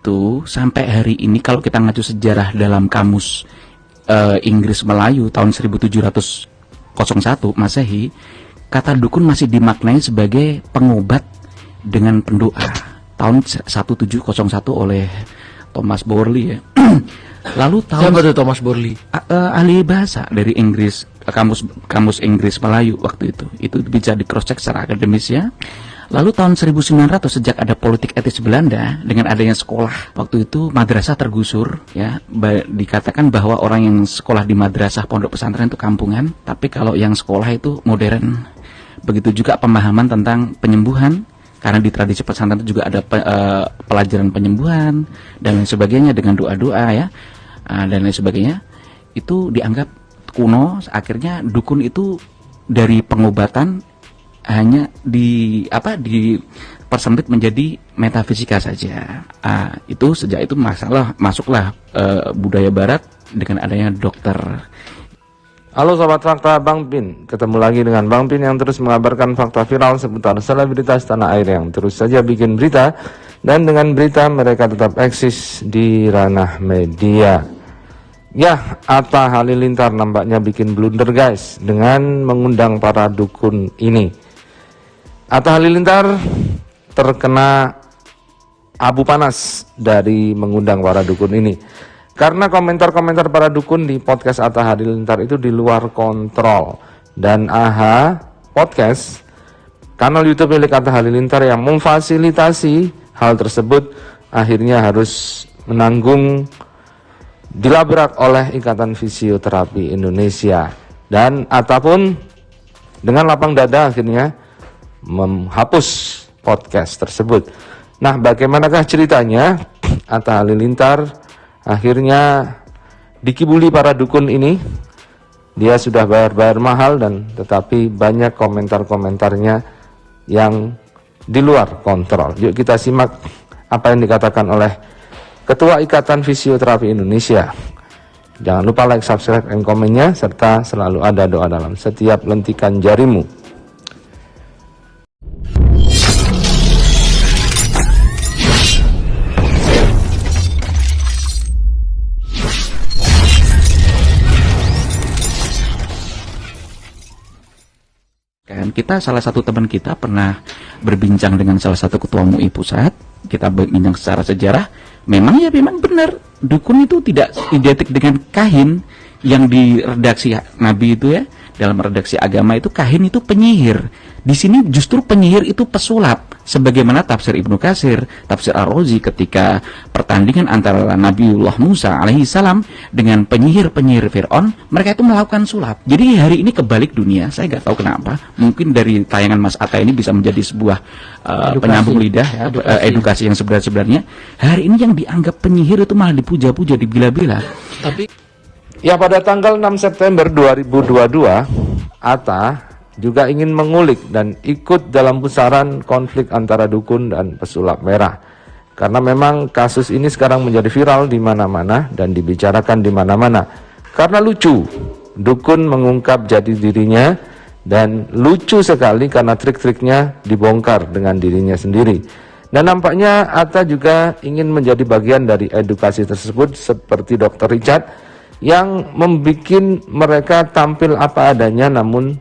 itu sampai hari ini kalau kita ngacu sejarah dalam kamus Inggris Melayu tahun 1701 Masehi, kata dukun masih dimaknai sebagai pengobat dengan pendoa tahun 1701 oleh Thomas Borley ya. Lalu tahun siapa tuh Thomas Borley? Ahli bahasa dari Inggris, kamus Inggris Melayu waktu itu bisa di cross check secara akademis ya. Lalu tahun 1900 sejak ada politik etis Belanda dengan adanya sekolah, waktu itu madrasah tergusur ya. Dikatakan bahwa orang yang sekolah di madrasah pondok pesantren itu kampungan, tapi kalau yang sekolah itu modern. Begitu juga pemahaman tentang penyembuhan, karena di tradisi pesantren itu juga ada pelajaran penyembuhan dan lain sebagainya dengan doa-doa ya, dan lain sebagainya. Itu dianggap kuno. Akhirnya dukun itu dari pengobatan hanya dipersempit menjadi metafisika saja. Itu sejak itu masuklah budaya Barat dengan adanya dokter. Halo Sobat Fakta, Bang Pin. Ketemu lagi dengan Bang Pin yang terus mengabarkan fakta viral seputar selebritas tanah air yang terus saja bikin berita. Dan dengan berita mereka tetap eksis di ranah media. Ya, Atta Halilintar nampaknya bikin blunder guys dengan mengundang para dukun ini. Atta Halilintar terkena abu panas dari mengundang para dukun ini. Karena komentar-komentar para dukun di podcast Atta Halilintar itu di luar kontrol. Dan AHA Podcast, kanal YouTube milik Atta Halilintar yang memfasilitasi hal tersebut, akhirnya harus menanggung dilabrak oleh Ikatan Fisioterapi Indonesia. Dan Atta pun dengan lapang dada akhirnya menghapus podcast tersebut. Nah, bagaimanakah ceritanya? Atta Halilintar akhirnya dikibuli para dukun ini. Dia sudah bayar mahal dan tetapi banyak komentar-komentarnya yang di luar kontrol. Yuk kita simak apa yang dikatakan oleh Ketua Ikatan Fisioterapi Indonesia. Jangan lupa like, subscribe, dan komennya, serta selalu ada doa dalam setiap lentikan jarimu. Kita salah satu teman kita pernah berbincang dengan salah satu ketua MUI pusat. Kita berbincang secara sejarah. Memang benar, dukun itu tidak identik dengan kahin yang di redaksi Nabi itu ya. Dalam redaksi agama itu kahin itu penyihir. Di sini justru penyihir itu pesulap. Sebagaimana tafsir Ibnu Katsir, tafsir Ar-Razi ketika pertandingan antara Nabiullah Musa alaihissalam dengan penyihir-penyihir Fir'aun, mereka itu melakukan sulap. Jadi hari ini kebalik dunia, saya nggak tahu kenapa. Mungkin dari tayangan Mas Atta ini bisa menjadi sebuah penyambung lidah, ya, edukasi yang sebenarnya. Hari ini yang dianggap penyihir itu malah dipuja-puja, dibela-bela. Tapi ya pada tanggal 6 September 2022, Atta juga ingin mengulik dan ikut dalam pusaran konflik antara dukun dan pesulap merah. Karena memang kasus ini sekarang menjadi viral di mana-mana dan dibicarakan di mana-mana. Karena lucu, dukun mengungkap jati dirinya dan lucu sekali karena trik-triknya dibongkar dengan dirinya sendiri. Dan nampaknya Atta juga ingin menjadi bagian dari edukasi tersebut seperti Dr. Richard yang membuat mereka tampil apa adanya, namun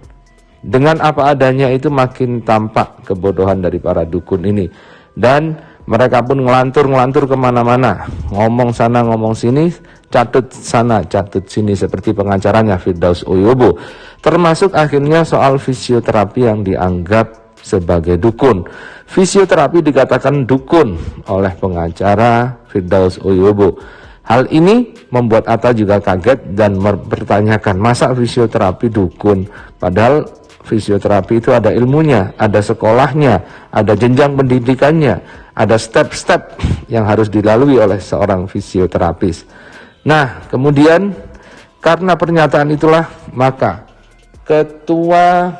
dengan apa adanya itu makin tampak kebodohan dari para dukun ini. Dan mereka pun ngelantur kemana-mana, ngomong sana ngomong sini, catut sana catut sini, seperti pengacaranya Firdaus Oyobo. Termasuk akhirnya soal fisioterapi yang dianggap sebagai dukun. Fisioterapi dikatakan dukun oleh pengacara Firdaus Oyobo. Hal ini membuat Atta juga kaget dan mempertanyakan, masa fisioterapi dukun? Padahal fisioterapi itu ada ilmunya, ada sekolahnya, ada jenjang pendidikannya, ada step-step yang harus dilalui oleh seorang fisioterapis. Nah, kemudian karena pernyataan itulah maka Ketua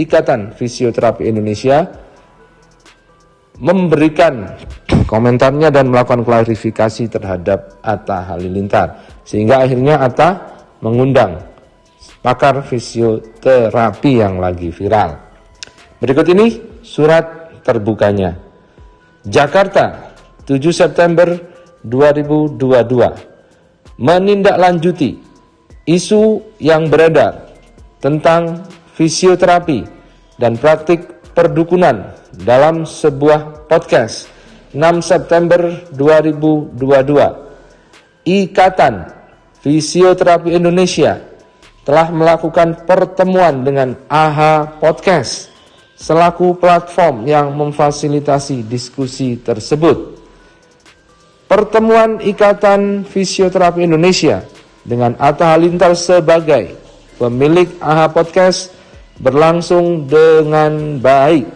Ikatan Fisioterapi Indonesia memberikan komentarnya dan melakukan klarifikasi terhadap Atta Halilintar, sehingga akhirnya Atta mengundang pakar fisioterapi yang lagi viral. Berikut ini surat terbukanya. Jakarta, 7 September 2022 menindaklanjuti isu yang beredar tentang fisioterapi dan praktik perdukunan dalam sebuah podcast 6 September 2022. Ikatan Fisioterapi Indonesia telah melakukan pertemuan dengan AHA Podcast selaku platform yang memfasilitasi diskusi tersebut. Pertemuan Ikatan Fisioterapi Indonesia dengan Atta Halilintar sebagai pemilik AHA Podcast berlangsung dengan baik.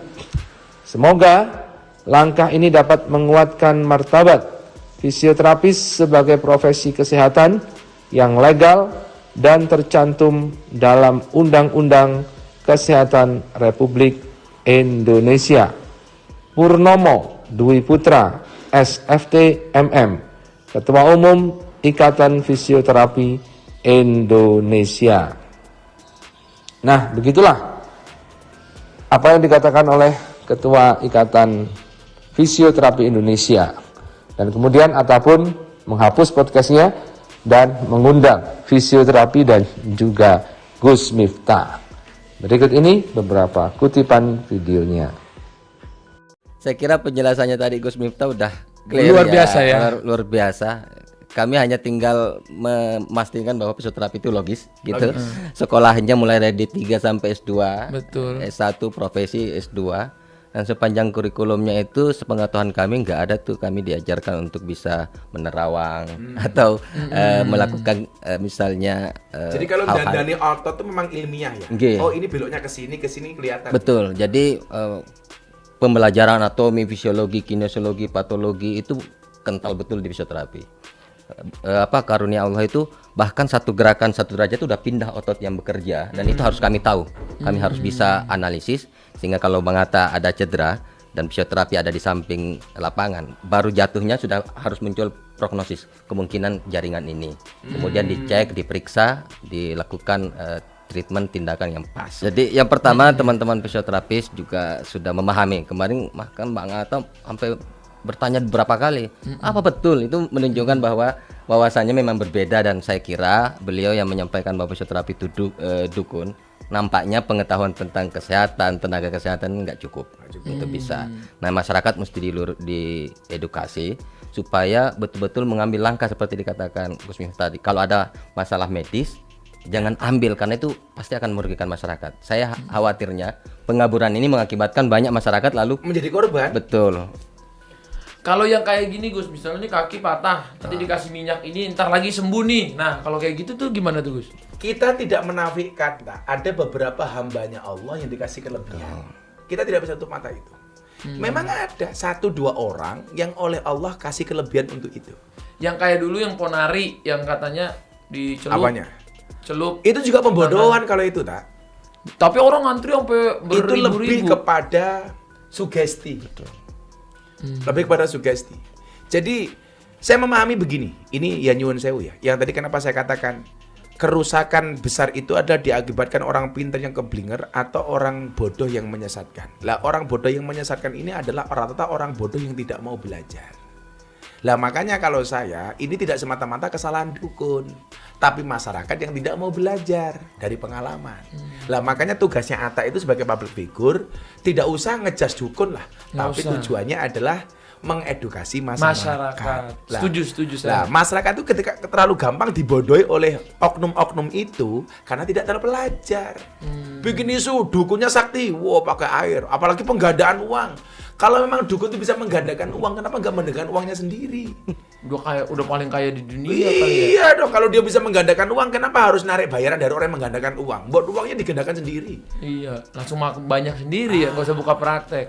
Semoga langkah ini dapat menguatkan martabat fisioterapis sebagai profesi kesehatan yang legal dan tercantum dalam Undang-Undang Kesehatan Republik Indonesia. Purnomo Dwi Putra, SFT MM, Ketua Umum Ikatan Fisioterapi Indonesia. Nah, begitulah apa yang dikatakan oleh Ketua Ikatan Fisioterapi Indonesia. Dan kemudian Atta pun menghapus podcastnya dan mengundang fisioterapi dan juga Gus Miftah. Berikut ini beberapa kutipan videonya. Saya kira penjelasannya tadi Gus Miftah udah clear, Luar biasa ya. Luar biasa. Kami hanya tinggal memastikan bahwa fisioterapi itu logis gitu. Sekolahnya mulai dari D3 sampai S2. Betul. S1 profesi, S2. Dan sepanjang kurikulumnya itu sepengetahuan kami nggak ada tuh kami diajarkan untuk bisa menerawang atau melakukan misalnya Jadi kalau hal-hal. dandani otot itu memang ilmiah ya. Nggih. Oh, ini beloknya ke sini kelihatan. Betul. Jadi pembelajaran anatomi, fisiologi, kinesiologi, patologi itu kental betul di fisioterapi. Karunia Allah itu bahkan satu gerakan satu derajat itu udah pindah otot yang bekerja dan itu harus kami tahu. Kami harus bisa analisis sehingga kalau Bang Atta ada cedera dan fisioterapi ada di samping lapangan, baru jatuhnya sudah harus muncul prognosis kemungkinan jaringan ini. Kemudian dicek, diperiksa, dilakukan treatment tindakan yang pas. Jadi yang pertama teman-teman fisioterapis juga sudah memahami. Kemarin bahkan Bang Atta sampai bertanya beberapa kali, apa betul itu menunjukkan bahwa wawasannya memang berbeda dan saya kira beliau yang menyampaikan bahwa fisioterapi itu dukun, nampaknya pengetahuan tentang kesehatan, tenaga kesehatan nggak cukup untuk bisa. Nah masyarakat mesti diedukasi supaya betul-betul mengambil langkah seperti dikatakan Gus Miftah tadi. Kalau ada masalah medis jangan ambil karena itu pasti akan merugikan masyarakat. Saya khawatirnya pengaburan ini mengakibatkan banyak masyarakat lalu Menjadi korban. betul. Kalau yang kayak gini Gus, misalnya kaki patah, nanti dikasih minyak ini, ntar lagi sembuh nih. Nah, kalau kayak gitu tuh gimana tuh Gus? Kita tidak menafikan, ada beberapa hambanya Allah yang dikasih kelebihan. Kita tidak bisa tutup mata itu. Memang ada 1-2 orang yang oleh Allah kasih kelebihan untuk itu. Yang kayak dulu yang ponari, yang katanya dicelup. Apanya? Celup. Itu juga pembodohan kalau itu, tak? Tapi orang ngantri sampai Itu lebih beribu-ribu. kepada sugesti. Lebih kepada sugesti. Jadi saya memahami begini. Ini ya nyuwun sewu ya. Yang tadi kenapa saya katakan kerusakan besar itu adalah diakibatkan orang pintar yang keblinger atau orang bodoh yang menyesatkan. Lah orang bodoh yang menyesatkan ini adalah rata-rata orang bodoh yang tidak mau belajar. Lah makanya kalau saya ini tidak semata-mata kesalahan dukun, tapi masyarakat yang tidak mau belajar dari pengalaman. Lah makanya tugasnya Atta itu sebagai public figure tidak usah ngejas dukun lah, tapi usah. tujuannya adalah mengedukasi masyarakat. Lah, Setuju Nah, saya. masyarakat itu ketika terlalu gampang dibodohi oleh oknum-oknum itu karena tidak terpelajar. Bikin isu dukunnya sakti, wow pakai air, apalagi penggandaan uang. Kalau memang dukun itu bisa menggandakan uang, kenapa nggak menggandakan uangnya sendiri? Udah paling kaya di dunia kali ya. Iya dong, kalau dia bisa menggandakan uang, kenapa harus narik bayaran dari orang yang menggandakan uang? Buat uangnya digandakan sendiri. Iya, langsung banyak sendiri ya, nggak usah buka praktek.